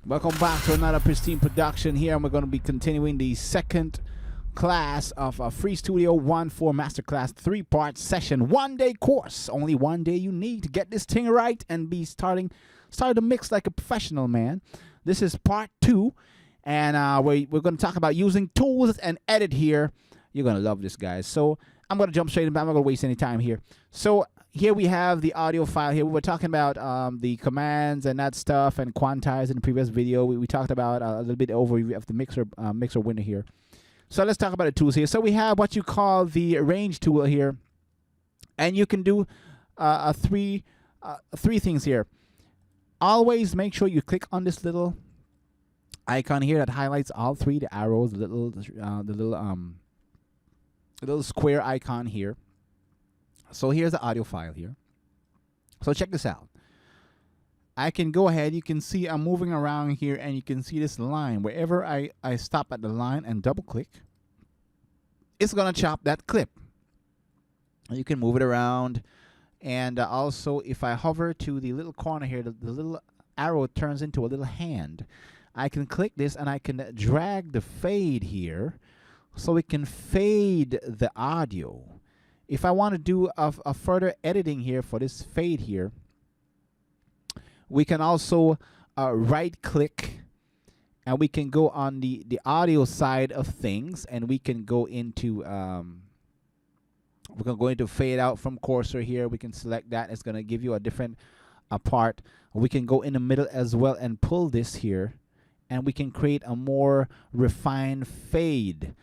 Welcome back to another pristine production here, and we're going to be continuing the second class of Free Studio 1 4 Masterclass 3-part session, 1-day course. Only 1 day you need to get this thing right and be start to mix like a professional, man. This is part 2, and we're going to talk about using tools and edit here. You're going to love this, guys. So I'm going to jump straight in, but I'm not going to waste any time here. So here we have the audio file here. We were talking about the commands and that stuff and quantize in the previous video. We talked about a little bit overview of the mixer window here. So let's talk about the tools here. So we have what you call the arrange tool here, and you can do three things here. Always make sure you click on this little icon here that highlights all three, the arrows, the little square icon here. So here's the audio file here. So check this out. I can go ahead. You can see I'm moving around here, and you can see this line. Wherever I stop at the line and double click, it's going to chop that clip. You can move it around. And also, if I hover to the little corner here, the little arrow turns into a little hand. I can click this, and I can drag the fade here so we can fade the audio. If I want to do a further editing here for this fade here, we can also right click, and we can go on the audio side of things, and we can go into fade out from cursor here. We can select that. It's going to give you a different part. We can go in the middle as well and pull this here, and we can create a more refined fade.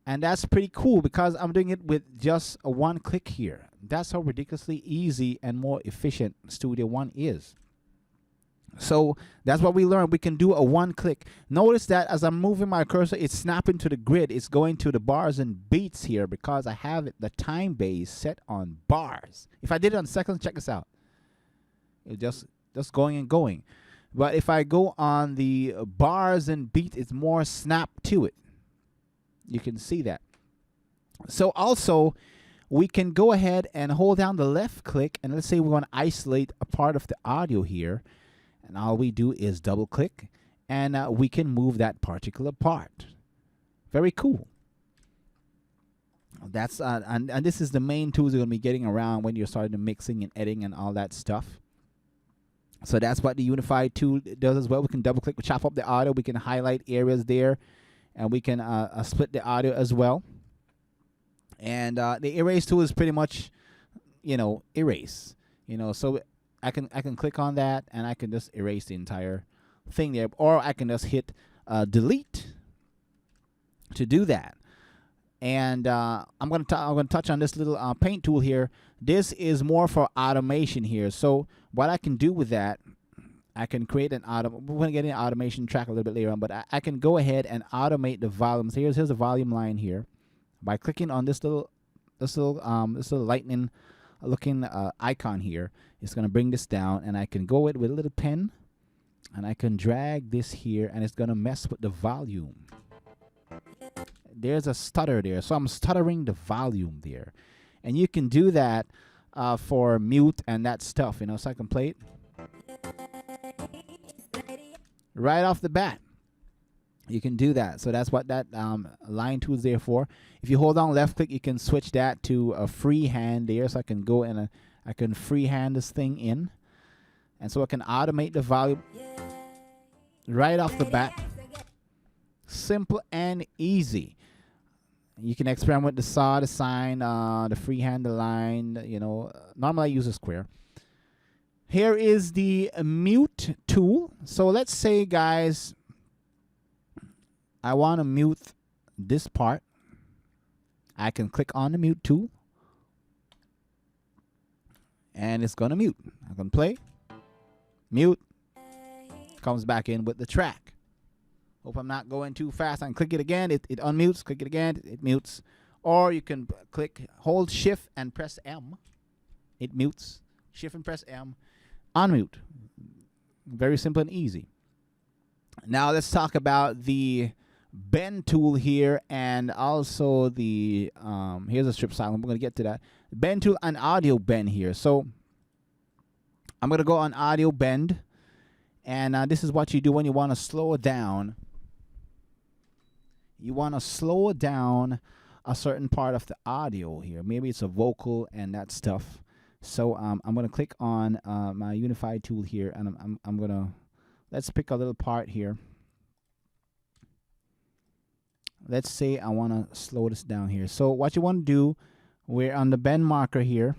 And that's pretty cool because I'm doing it with just a one click here. That's how ridiculously easy and more efficient Studio One is. So that's what we learned. We can do a one click. Notice that as I'm moving my cursor, it's snapping to the grid. It's going to the bars and beats here because I have the time base set on bars. If I did it on seconds, check this out. It's just going and going. But if I go on the bars and beats, it's more snap to it. You can see that. So also, we can go ahead and hold down the left click, and let's say we want to isolate a part of the audio here, and all we do is double click, and we can move that particular part. Very cool. That's and this is the main tools you're going to be getting around when you're starting to mixing and editing and all that stuff. So that's what the unified tool does as well. We can double click, we chop up the audio, we can highlight areas there, and we can split the audio as well. And the erase tool is pretty much, erase. So I can click on that, and I can just erase the entire thing there, or I can just hit delete to do that. And I'm gonna touch on this little paint tool here. This is more for automation here. So what I can do with that, I can create an we're going to get an automation track a little bit later on, but I can go ahead and automate the volumes. Here's a volume line here. By clicking on this little lightning looking icon here, it's going to bring this down, and I can go with a little pen, and I can drag this here, and it's going to mess with the volume. There's a stutter there, so I'm stuttering the volume there. And you can do that for mute and that stuff, so I can play it right off the bat. You can do that. So that's what that line tool is there for. If you hold down left click, you can switch that to a freehand there. So I can go and I can freehand this thing in. And so I can automate the volume right off the bat. Simple and easy. You can experiment with the saw, the sine, the freehand, the line. Normally I use a square. Here is the mute tool. So let's say, guys, I want to mute this part. I can click on the mute tool, and it's going to mute. I can play, mute, comes back in with the track. Hope I'm not going too fast. I can click it again, it unmutes, click it again, it mutes. Or you can hold shift and press M. It mutes. Shift and press M. Unmute. Very simple and easy. Now let's talk about the bend tool here, and also the here's a strip silent. We're going to get to that. Bend tool and audio bend here. So I'm going to go on audio bend, And this is what you do when you want to slow it down. You want to slow down a certain part of the audio here. Maybe it's a vocal and that stuff. So I'm going to click on my Unify tool here, and I'm going to, let's pick a little part here. Let's say I want to slow this down here. So what you want to do, we're on the bend marker here.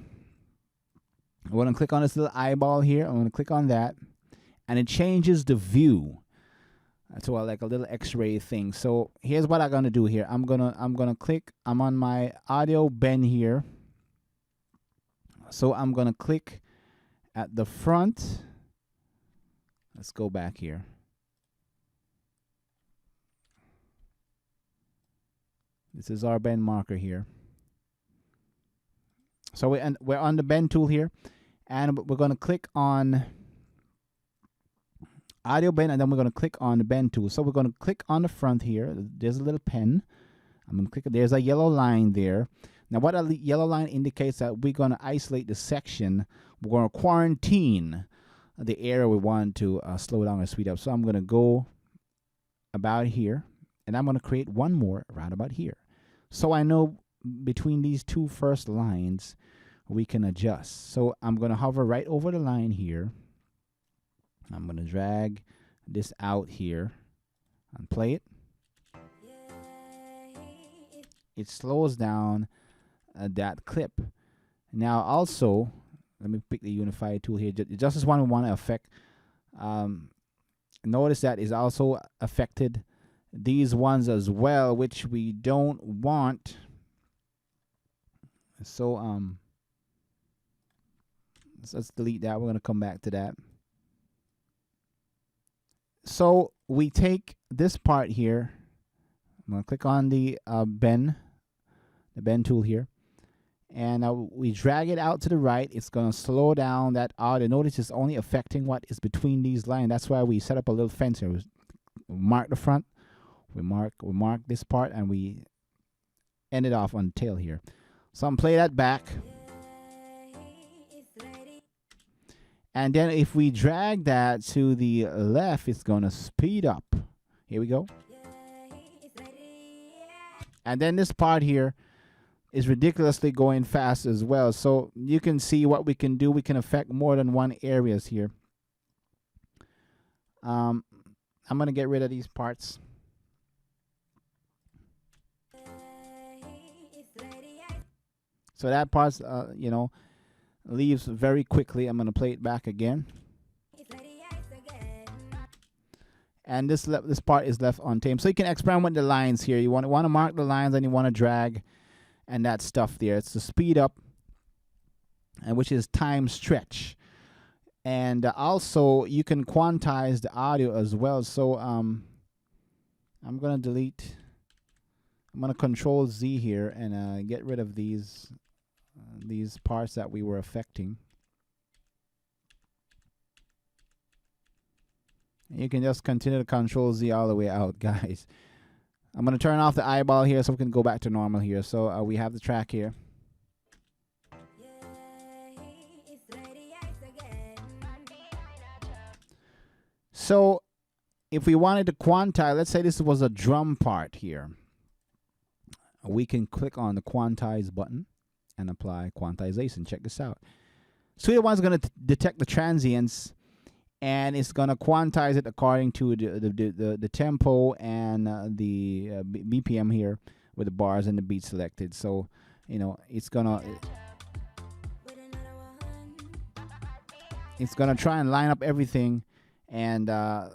I'm going to click on this little eyeball here. I'm going to click on that, and it changes the view. So like a little X-ray thing. So here's what I'm gonna do here. I'm gonna click. I'm on my audio bend here. So I'm gonna click at the front. Let's go back here. This is our bend marker here. So we're on the bend tool here, and we're gonna click on audio bend, and then we're going to click on the bend tool. So we're going to click on the front here. There's a little pen. I'm going to click. There's a yellow line there. Now what a yellow line indicates that we're going to isolate the section. We're going to quarantine the area we want to slow down or speed up. So I'm going to go about here, and I'm going to create one more right about here. So I know between these two first lines we can adjust. So I'm going to hover right over the line here. I'm going to drag this out here and play it. It slows down that clip. Now also, let me pick the Unify tool here. Just as one we want to affect. Notice that is also affected these ones as well, which we don't want. So let's delete that. We're going to come back to that. So we take this part here. I'm going to click on the bend tool here, and we drag it out to the right. It's going to slow down that audio. Notice it's only affecting what is between these lines. That's why we set up a little fence here. We mark the front, we mark this part, and we end it off on the tail here. So I'm going to play that back. And then if we drag that to the left, it's going to speed up. Here we go. And then this part here is ridiculously going fast as well. So you can see what we can do. We can affect more than one areas here. I'm going to get rid of these parts. So that part's, you know, leaves very quickly. I'm going to play it back again. And this part is left untamed. So you can experiment with the lines here. You want to mark the lines, and you want to drag and that stuff there. It's the speed up, and which is time stretch. And also you can quantize the audio as well. So I'm going to delete. I'm going to Control Z here and get rid of these parts that we were affecting. You can just continue to Control Z all the way out, guys. I'm going to turn off the eyeball here so we can go back to normal here. So we have the track here. So if we wanted to quantize, let's say this was a drum part here, we can click on the Quantize button and apply quantization. Check this out. Studio One is going to detect the transients, and it's going to quantize it according to the tempo and the BPM here with the bars and the beat selected. So, you know, it's gonna try and line up everything and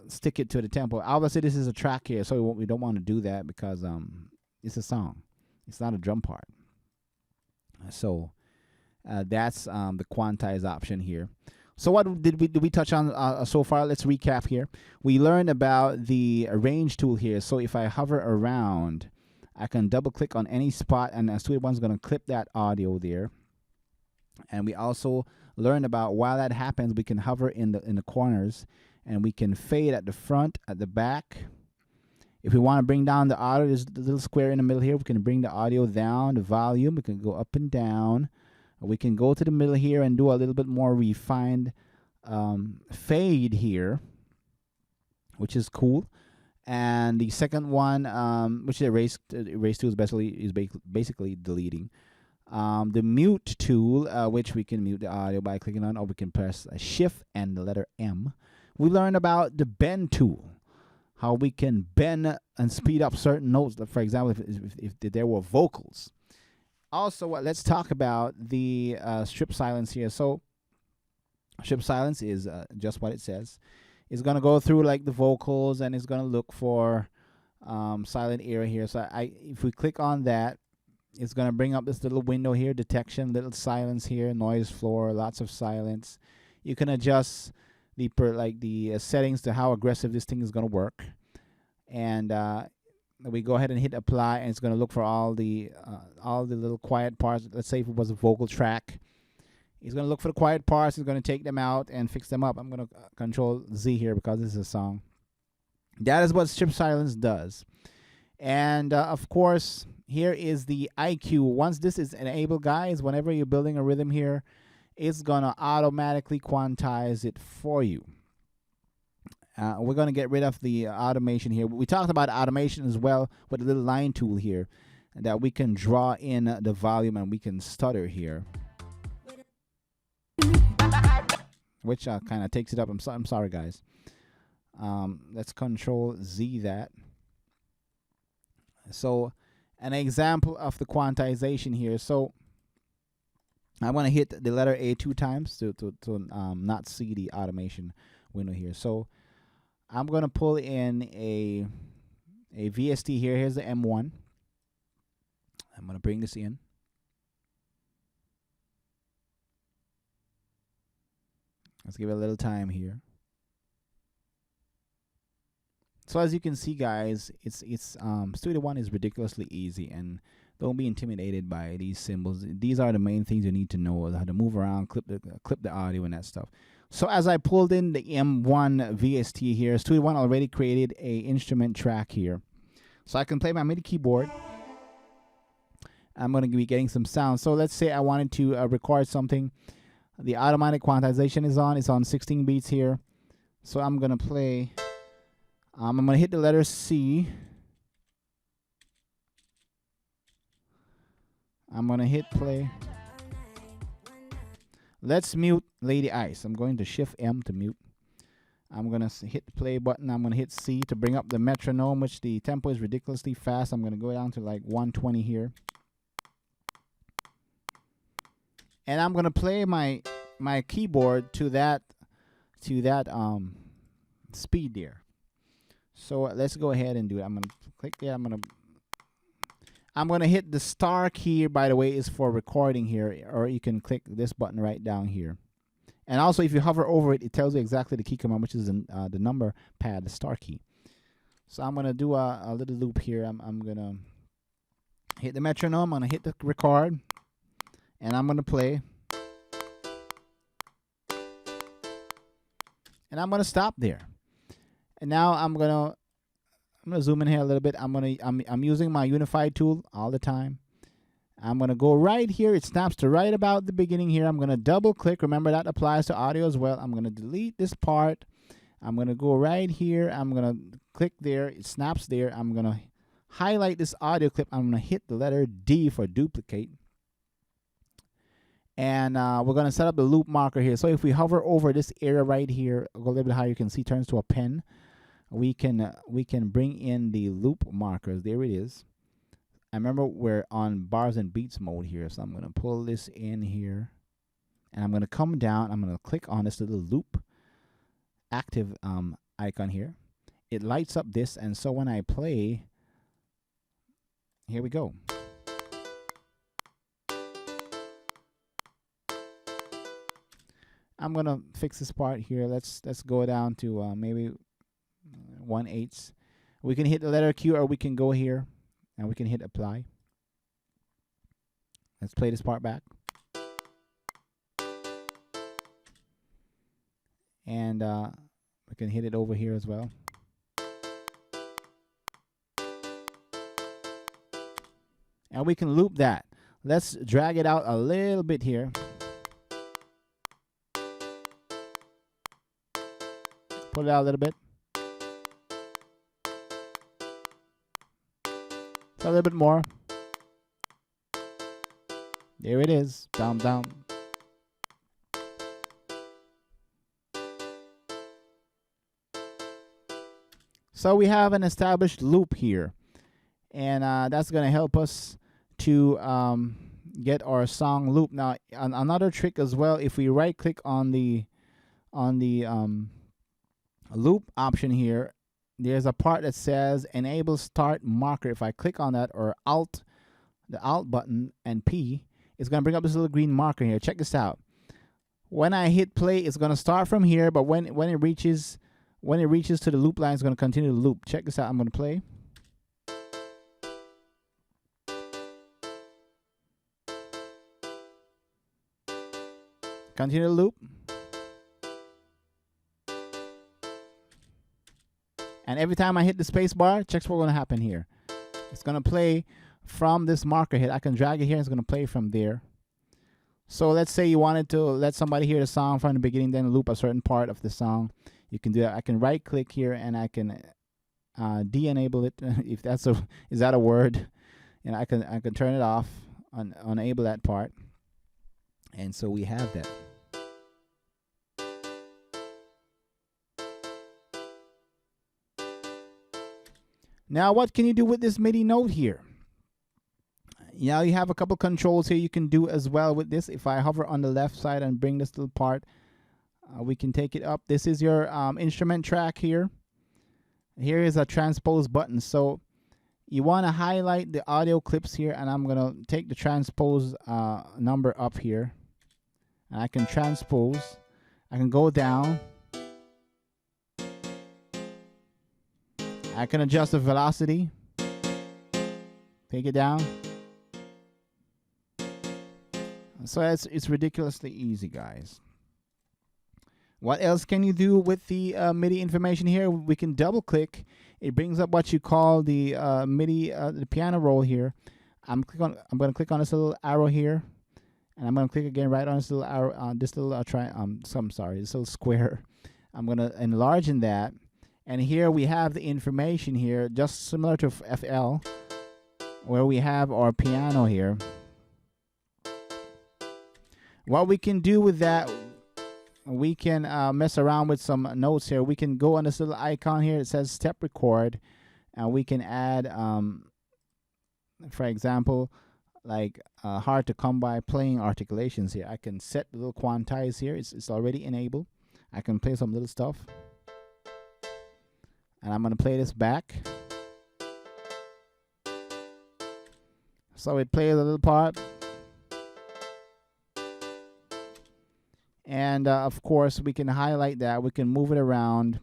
stick it to the tempo. Obviously, this is a track here, so we don't want to do that because it's a song. It's not a drum part. So that's the quantize option here. So what did we touch on so far? Let's recap here. We learned about the range tool here. So if I hover around, I can double click on any spot, and Studio One's going to clip that audio there. And we also learned about while that happens, we can hover in the corners, and we can fade at the front, at the back. If we want to bring down the audio, there's the little square in the middle here. We can bring the audio down, the volume. We can go up and down. We can go to the middle here and do a little bit more refined fade here. which is cool. And the second one, which is erase tool, is basically deleting. The mute tool, which we can mute the audio by clicking on, or we can press Shift and the letter M. We learned about the bend tool, how we can bend and speed up certain notes. For example, if there were vocals. Also, let's talk about the strip silence here. So, strip silence is just what it says. It's gonna go through like the vocals, and it's gonna look for silent area here. So if we click on that, it's gonna bring up this little window here, detection, little silence here, noise floor, lots of silence. You can adjust the settings to how aggressive this thing is gonna work, and we go ahead and hit apply, and it's gonna look for all the little quiet parts. Let's say if it was a vocal track. He's going to look for the quiet parts. He's going to take them out and fix them up. I'm going to control Z here because this is a song. That is what strip silence does. And, of course, here is the IQ. Once this is enabled, guys, whenever you're building a rhythm here, it's going to automatically quantize it for you. We're going to get rid of the automation here. We talked about automation as well with the little line tool here, that we can draw in the volume and we can stutter here. Which kind of takes it up. I'm sorry, guys. Let's control Z that. So, an example of the quantization here. So, I want to hit the letter A 2 times to not see the automation window here. So, I'm going to pull in a VST here. Here's the M1. I'm going to bring this in. Let's give it a little time here. So as you can see, guys, it's Studio One is ridiculously easy, and don't be intimidated by these symbols. These are the main things you need to know: how to move around, clip the audio, and that stuff. So as I pulled in the M1 VST here, Studio One already created a instrument track here, so I can play my MIDI keyboard. I'm going to be getting some sound. So let's say I wanted to record something. The automatic quantization is on. It's on 16 beats here. So I'm going to play. I'm going to hit the letter C. I'm going to hit play. Let's mute Lady Ice. I'm going to Shift M to mute. I'm going to hit the play button. I'm going to hit C to bring up the metronome, which the tempo is ridiculously fast. I'm going to go down to like 120 here. And I'm gonna play my keyboard to that speed there. So let's go ahead and do it. I'm gonna click there. I'm gonna hit the star key. By the way, is for recording here, or you can click this button right down here. And also, if you hover over it, it tells you exactly the key command, which is the number pad, the star key. So I'm gonna do a little loop here. I'm gonna hit the metronome. I'm gonna hit the record. And I'm going to play. And I'm going to stop there. And now I'm going to zoom in here a little bit. I'm using my unified tool all the time. I'm going to go right here. It snaps to right about the beginning here. I'm going to double click. Remember, that applies to audio as well. I'm going to delete this part. I'm going to go right here. I'm going to click there. It snaps there. I'm going to highlight this audio clip. I'm going to hit the letter D for duplicate. And we're going to set up the loop marker here. So if we hover over this area right here, go a little bit higher, you can see it turns to a pen. We can bring in the loop markers. There it is. I remember we're on bars and beats mode here. So I'm going to pull this in here. And I'm going to come down. I'm going to click on this little loop active icon here. It lights up this. And so when I play, here we go. I'm gonna fix this part here. Let's go down to maybe 1/8. We can hit the letter Q, or we can go here and we can hit apply. Let's play this part back. And we can hit it over here as well. And we can loop that. Let's drag it out a little bit here. Pull it out a little bit. So a little bit more. There it is. Down, down. So we have an established loop here, and that's going to help us to get our song loop. Now, another trick as well, if we right click on the loop option here, there's a part that says enable start marker. If I click on that, or the alt button and P, it's going to bring up this little green marker here. Check this out. When I hit play, it's going to start from here, but when it reaches to the loop line, it's going to continue to loop. Check this out. I'm going to play. Continue to loop. And every time I hit the space bar, check what's going to happen here. It's going to play from this marker hit. I can drag it here. It's going to play from there. So let's say you wanted to let somebody hear the song from the beginning, then loop a certain part of the song. You can do that. I can right click here and I can de-enable it, if that's is that a word? And I can turn it off, enable that part. And so we have that. Now, what can you do with this MIDI note here? Now you have a couple controls here you can do as well with this. If I hover on the left side and bring this little part, we can take it up. This is your instrument track here. Here is a transpose button. So you want to highlight the audio clips here, and I'm going to take the transpose number up here. And I can transpose. I can go down. I can adjust the velocity. Take it down. So it's ridiculously easy, guys. What else can you do with the MIDI information here? We can double click. It brings up what you call the MIDI, the piano roll here. I'm going to click on this little arrow here, and I'm going to click again right on this little arrow, this little this little square. I'm going to enlarge in that, and here we have the information here, just similar to FL, where we have our piano here. What we can do with that, we can mess around with some notes here. We can go on this little icon here. It says step record, and we can add, for example, like hard to come by playing articulations here. I can set the little quantize here. It's already enabled. I can play some little stuff, and I'm going to play this back. So it plays a little part. And of course, we can highlight that. We can move it around.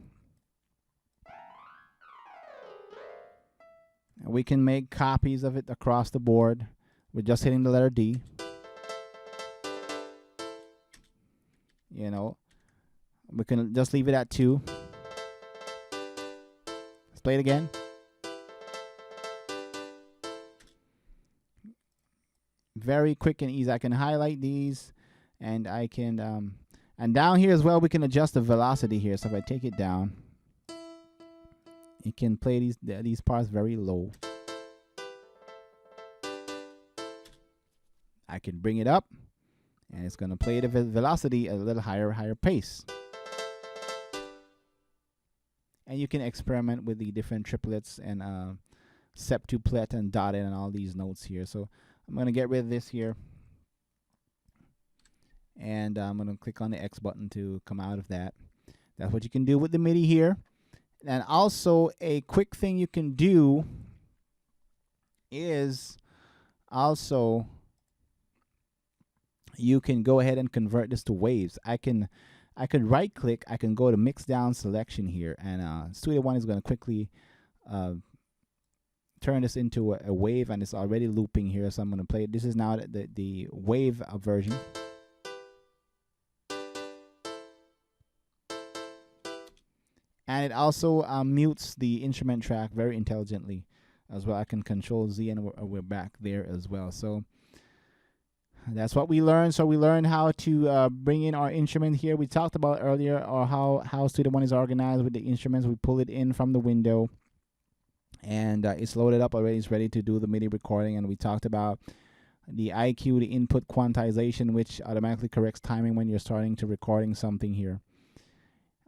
And we can make copies of it across the board with just hitting the letter D. You know, we can just leave it at 2. Let's play it again. Very quick and easy. I can highlight these. And I can, and down here as well, we can adjust the velocity here. So if I take it down, you can play these parts very low. I can bring it up, and it's going to play the velocity at a little higher pace. And you can experiment with the different triplets and septuplet and dotted and all these notes here. So I'm going to get rid of this here. And I'm going to click on the X button to come out of that. That's what you can do with the MIDI here. And also a quick thing you can do is also you can go ahead and convert this to waves. I could right click. I can go to mix down selection here, and Studio One is going to quickly turn this into a wave, and it's already looping here. So I'm going to play it. This is now the wave version. And it also mutes the instrument track very intelligently as well. I can control Z, and we're back there as well. So that's what we learned. So we learned how to bring in our instrument here. We talked about earlier how Studio One is organized with the instruments. We pull it in from the window, and it's loaded up already. It's ready to do the MIDI recording. And we talked about the IQ, the input quantization, which automatically corrects timing when you're starting to recording something here.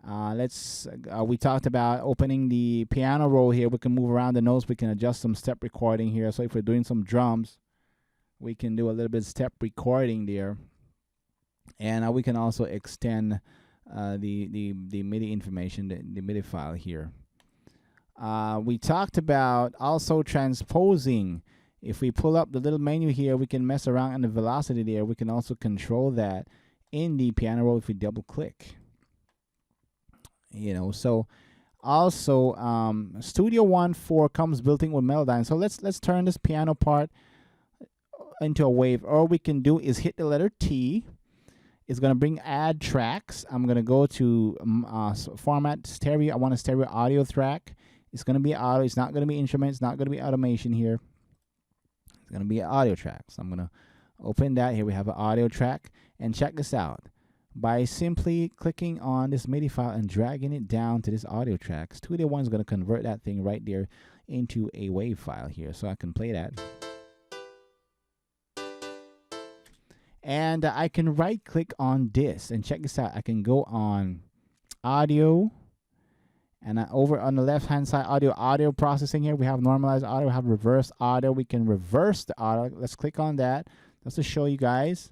We talked about opening the piano roll here. We can move around the notes. We can adjust some step recording here. So if we're doing some drums, we can do a little bit of step recording there. And we can also extend the MIDI information, the MIDI file here. We talked about also transposing. If we pull up the little menu here, we can mess around on the velocity there. We can also control that in the piano roll if we double click. So also Studio One 4 comes built in with Melodyne. So let's turn this piano part into a wave. All we can do is hit the letter T. It's going to bring add tracks. I'm going to go to format stereo. I want a stereo audio track. It's going to be audio. It's not going to be instruments. It's not going to be automation here. It's going to be an audio track. So I'm going to open that. Here we have an audio track. And check this out. By simply clicking on this MIDI file and dragging it down to this audio track, Studio One is going to convert that thing right there into a wave file here. So I can play that. And I can right click on this and check this out. I can go on audio, and over on the left hand side, audio processing here. We have normalized audio, we have reverse audio. We can reverse the audio. Let's click on that just to show you guys,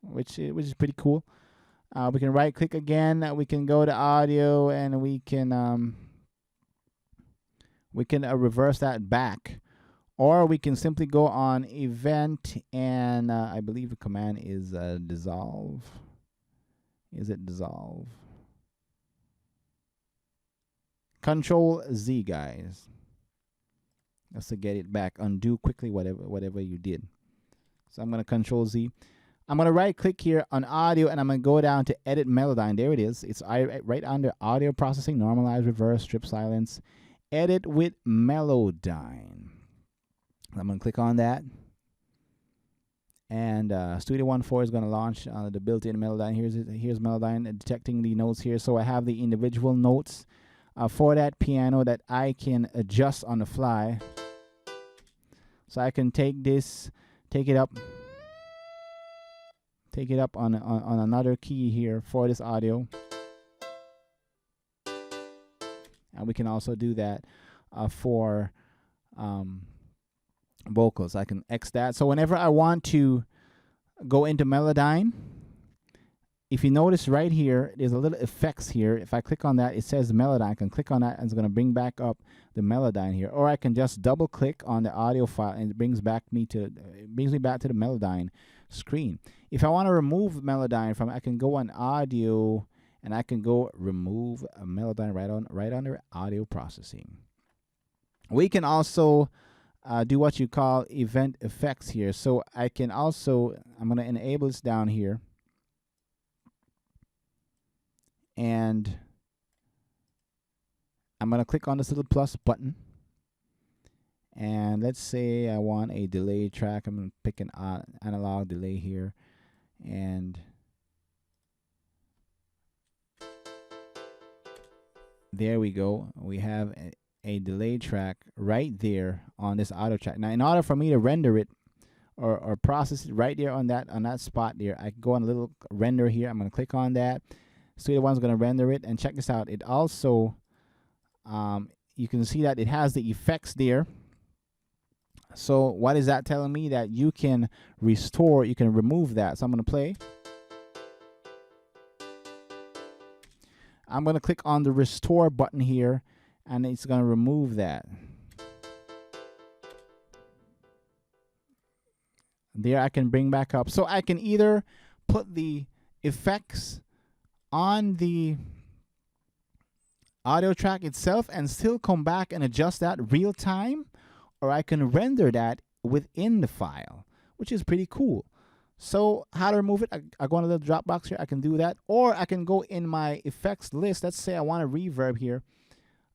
which is pretty cool. We can right click again. We can go to audio, and we can reverse that back. Or we can simply go on event, and I believe the command is dissolve. Is it dissolve? Control Z, guys. Just to get it back. Undo quickly whatever you did. So I'm going to Control Z. I'm going to right click here on audio, and I'm going to go down to edit Melodyne. There it is. It's right under audio processing, normalize, reverse, strip silence, edit with Melodyne. I'm going to click on that. And Studio One 4 is going to launch the built-in Melodyne. Here's Melodyne detecting the notes here. So I have the individual notes for that piano that I can adjust on the fly. So I can take it up on another key here for this audio. And we can also do that for vocals. I can X that. So whenever I want to go into Melodyne, if you notice right here, there's a little effects here. If I click on that, it says Melodyne. I can click on that, and it's going to bring back up the Melodyne here. Or I can just double click on the audio file, and it brings me back to the Melodyne screen. If I want to remove Melodyne from, I can go on audio, and I can go remove a Melodyne right under audio processing. We can also do what you call event effects here. So I can also, I'm going to enable this down here. And I'm going to click on this little plus button. And let's say I want a delay track. I'm going to pick an analog delay here. And there we go. We have a delay track right there on this auto track. Now, in order for me to render it or process it right there on that spot there, I can go on a little render here. I'm going to click on that. Studio One's going to render it, and check this out. It also, you can see that it has the effects there. So what is that telling me? That you can restore, you can remove that. So I'm going to play. I'm going to click on the restore button here, and it's going to remove that. There, I can bring back up. So I can either put the effects on the audio track itself and still come back and adjust that real time, or I can render that within the file, which is pretty cool. So how to remove it? I go on a little drop box here. I can do that, or I can go in my effects list. Let's say I want a reverb here.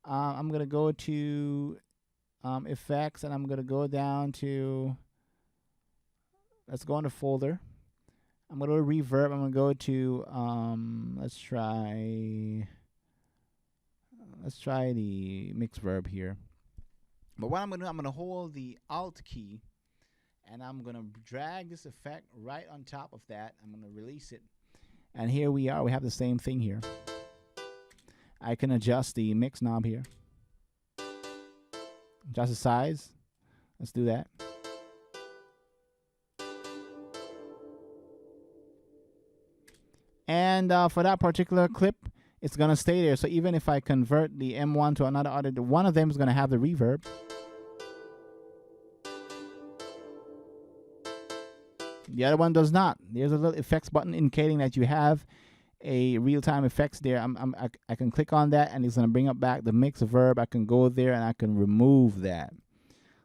I'm going to go to effects, and I'm going to go down to, let's go on the folder. I'm going to go to reverb. I'm going to go to, let's try Let's try the mix verb here. But what I'm gonna do, I'm gonna hold the Alt key, and I'm gonna drag this effect right on top of that. I'm gonna release it, and here we are. We have the same thing here. I can adjust the mix knob here. Adjust the size. Let's do that. And for that particular clip, it's going to stay there. So even if I convert the M1 to another audio, one of them is going to have the reverb. The other one does not. There's a little effects button indicating that you have a real-time effects there. I can click on that, and it's going to bring up back the mix verb. I can go there, and I can remove that.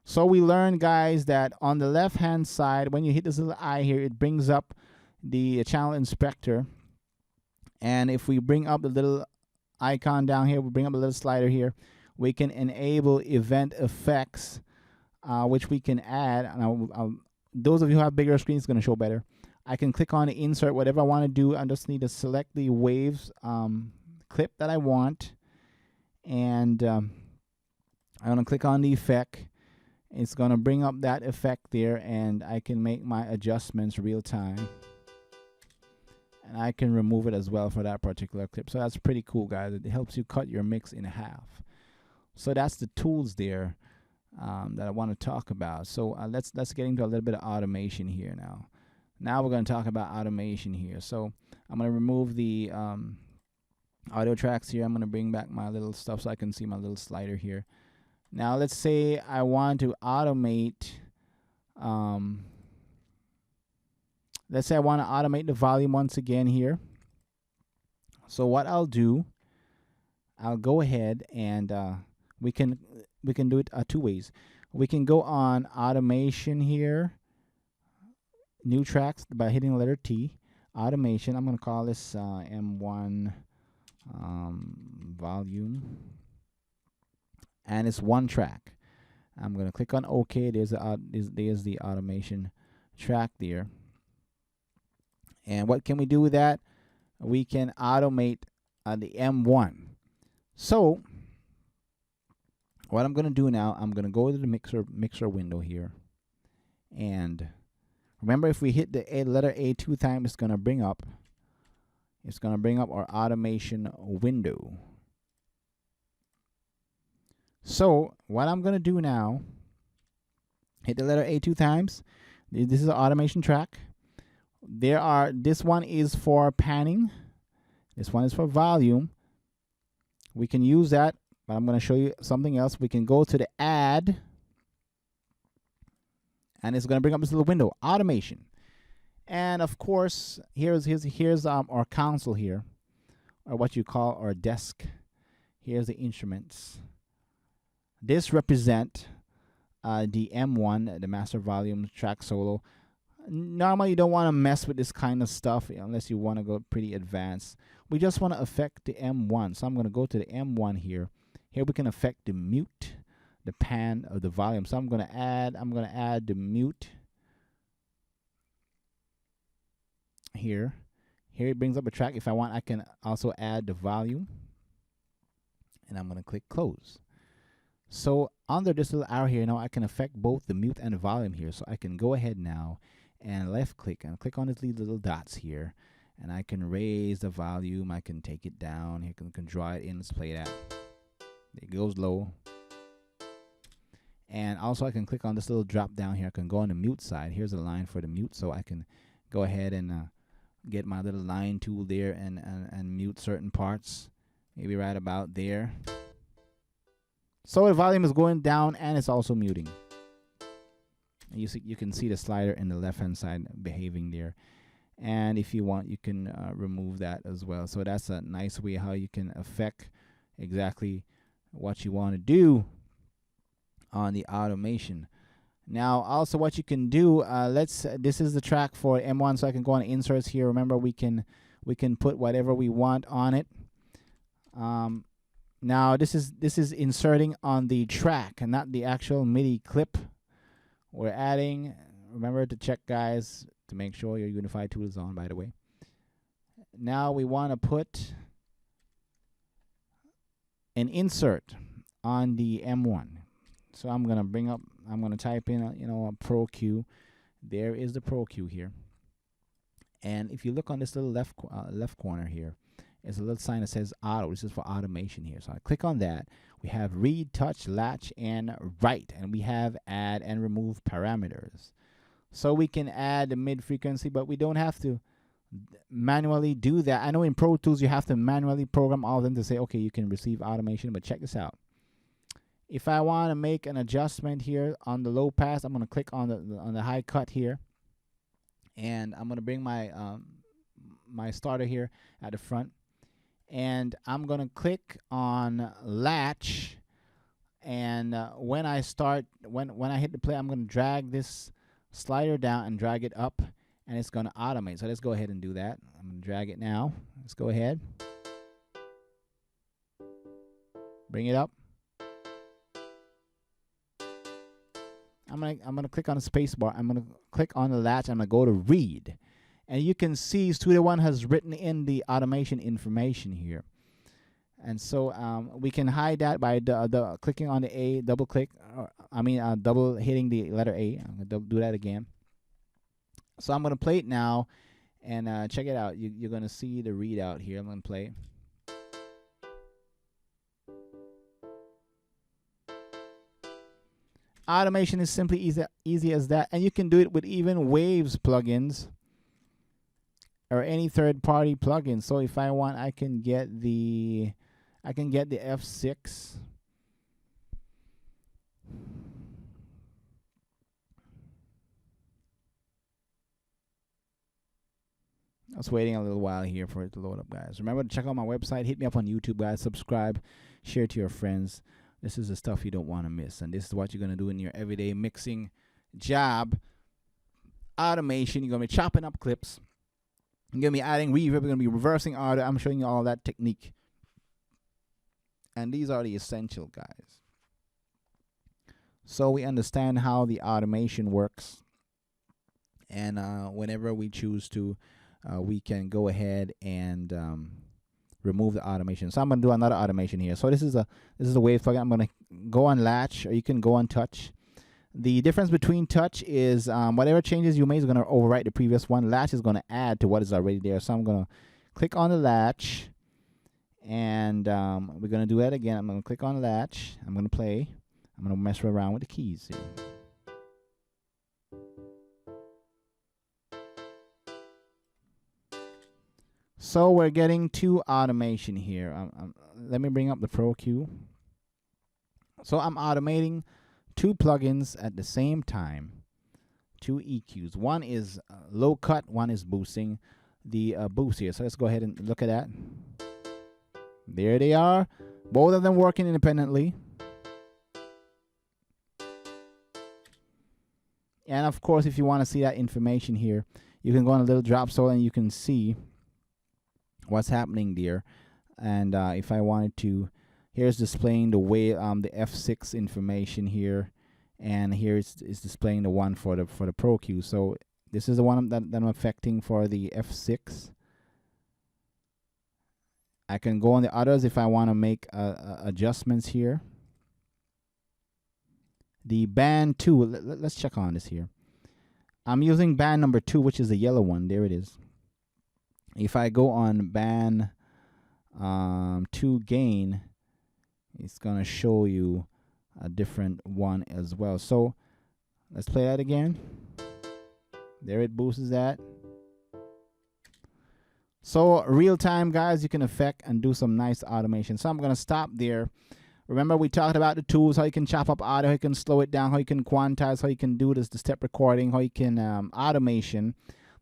So we learned, guys, that on the left-hand side, when you hit this little eye here, it brings up the channel inspector. And if we bring up the little icon down here, we bring up a little slider here, we can enable event effects, which we can add. And those of you who have bigger screens, it's going to show better. I can click on the insert, whatever I want to do. I just need to select the waves clip that I want. And I'm going to click on the effect. It's going to bring up that effect there, and I can make my adjustments real time. And I can remove it as well for that particular clip. So that's pretty cool, guys. It helps you cut your mix in half. So that's the tools there that I want to talk about. So let's get into a little bit of automation here now. Now we're going to talk about automation here. So I'm going to remove the audio tracks here. I'm going to bring back my little stuff so I can see my little slider here. Now let's say I want to automate. Let's say I want to automate the volume once again here. So what I'll do, I'll go ahead and we can do it two ways. We can go on automation here, new tracks by hitting the letter T. Automation. I'm going to call this M1 volume, and it's one track. I'm going to click on OK. There's the automation track there. And what can we do with that? We can automate the M1. So what I'm going to do now, I'm going to go to the mixer window here. And remember, if we hit the letter A 2 times, it's going to bring up our automation window. So what I'm going to do now, hit the letter A 2 times. This is an automation track. This one is for panning. This one is for volume. We can use that, but I'm going to show you something else. We can go to the add, and it's going to bring up this little window, automation. And of course, here's our console here, or what you call our desk. Here's the instruments. This represent the M1, the master volume track solo. Normally, you don't want to mess with this kind of stuff unless you want to go pretty advanced. We just want to affect the M1. So I'm going to go to the M1 here. Here we can affect the mute, the pan of the volume. So I'm going to add the mute here. Here it brings up a track. If I want, I can also add the volume. And I'm going to click close. So under this little arrow here, now I can affect both the mute and the volume here. So I can go ahead now and left click and click on these little dots here, and I can raise the volume. I can take it down. Here I can draw it in. Let's play that. It goes low. And also I can click on this little drop down here. I can go on the mute side. Here's a line for the mute, so I can go ahead and get my little line tool there and mute certain parts, maybe right about there. So the volume is going down and it's also muting. You can see the slider in the left hand side behaving there, and if you want, you can remove that as well. So that's a nice way how you can affect exactly what you want to do on the automation. Now also what you can do, this is the track for M1, so I can go on inserts here. Remember, we can put whatever we want on it. Now this is inserting on the track and not the actual MIDI clip. We're adding, remember to check, guys, to make sure your unified tool is on, by the way. Now we want to put an insert on the M1. So I'm gonna type in a Pro Q. There is the Pro Q here. And if you look on this little left corner here, there's a little sign that says auto. This is for automation here. So I click on that. We have read, touch, latch, and write. And we have add and remove parameters. So we can add the mid frequency, but we don't have to manually do that. I know in Pro Tools you have to manually program all of them to say, okay, you can receive automation, but check this out. If I want to make an adjustment here on the low pass, I'm going to click on the high cut here. And I'm going to bring my my starter here at the front. And I'm going to click on latch. And when I hit the play, I'm going to drag this slider down and drag it up. And it's going to automate. So let's go ahead and do that. I'm going to drag it now. Let's go ahead. Bring it up. I'm gonna click on the space bar. I'm gonna click on the latch. I'm gonna go to read, and you can see Studio One has written in the automation information here. And so we can hide that by clicking on the A, double click. Double hitting the letter A. I'm gonna do that again. So I'm gonna play it now, and check it out. You're gonna see the readout here. I'm gonna play. Automation is simply easy as that, and you can do it with even Waves plugins or any third-party plugin. So if I want, I can get the F6. I was waiting a little while here for it to load up, guys. Remember to check out my website. Hit me up on YouTube, guys. Subscribe, share to your friends. This is the stuff you don't want to miss, and this is what you're going to do in your everyday mixing job. Automation, you're going to be chopping up clips. You're going to be adding reverb. You're going to be reversing audio. I'm showing you all that technique. And these are the essential, guys. So we understand how the automation works. And whenever we choose to, we can go ahead and remove the automation. So I'm going to do another automation here. So this is a wave plugin. I'm going to go on latch, or you can go on touch. The difference between touch is whatever changes you make is going to overwrite the previous one. Latch is going to add to what is already there. So I'm going to click on the latch, and we're going to do that again. I'm going to click on latch. I'm going to play. I'm going to mess around with the keys here. So we're getting to automation here. Let me bring up the Pro Q. So I'm automating two plugins at the same time, two EQs. One is low cut, one is boosting the boost here. So let's go ahead and look at that. There they are, both of them working independently. And of course, if you want to see that information here, you can go on a little drop sole and you can see what's happening there. And if I wanted to, here's displaying the way the F6 information here, and here is displaying the one for the Pro Q. So this is the one that I'm affecting for the F6. I can go on the others if I want to make adjustments here. The band 2, let's check on this here. I'm using band number 2, which is the yellow one. There it is. If I go on band 2 gain, it's going to show you a different one as well. So let's play that again. There it boosts that. So real time, guys, you can affect and do some nice automation. So I'm going to stop there. Remember, we talked about the tools, how you can chop up audio, how you can slow it down, how you can quantize, how you can do this, the step recording, how you can automation.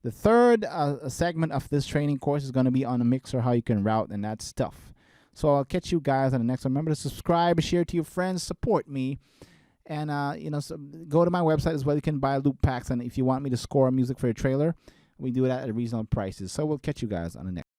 The third segment of this training course is going to be on the mixer, how you can route and that stuff. So I'll catch you guys on the next one. Remember to subscribe, share to your friends, support me, and so go to my website as well. You can buy loop packs, and if you want me to score music for your trailer, we do that at reasonable prices. So we'll catch you guys on the next.